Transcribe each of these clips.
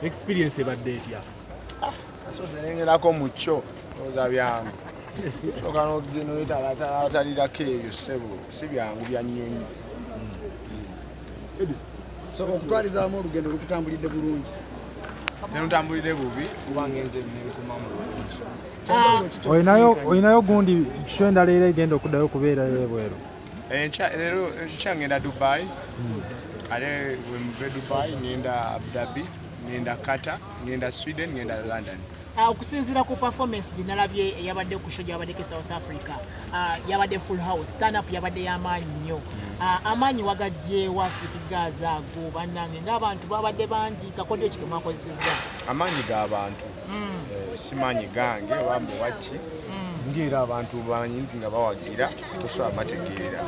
Experience about that, yeah. So nengera mucho oza byangu soka no gino italata keyo sebo sibyangu bya nnyonyi. So okutwaliza mu olugendo lukutambulidde bulungi. Nenutambulidde bubi kubanga enze nne kumamu. Oyinayo gundi shwenda lere gendo okuddayo kubeera ebweru. Lero ngenda Dubai. Ale we Dubai ngenda Abu Dhabi. Ngenda Qatar, ngenda Sweden, ngenda London. Okusinzira ku performance dinalabye yabadde ku show yabadde ke South Africa. Yabadde full house, stand up yabadde yamanyi nnyo. Amanyi wagajje wa Fik Gaza go bannange ng'abantu babadde bangi kakodyo kikoma kozesezza. Amanyi g'abantu. Simanyi gange wambo wachi. Ngira abantu banyi nga bawagira tosobola bategeera.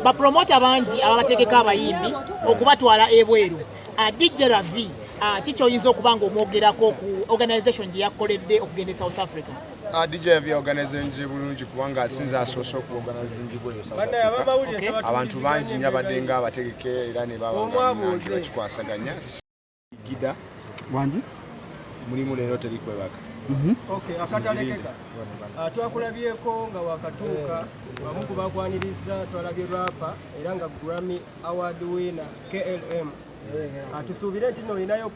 Ba promoter bangi abategeka abayimbi okubatwala ebweru. DJ Ravi kicho yinza okubanga omwogerako ku organization gye yakoledde okugenda South Africa. DJ Ravi organization bulungi kubanga asinza asoose ku organization bweyo South Africa. Abantu bangi nyabadde nga abategeke era ne baba bakikwasaganya. Gida wangi mulimu leero terikwebaka. Okay, akatalekeka. Twakulabyeko nga wakatuuka abamu bakwaniriza twalabye rapa era nga Grammy Award winner KLM. Atusuubire nti no inayo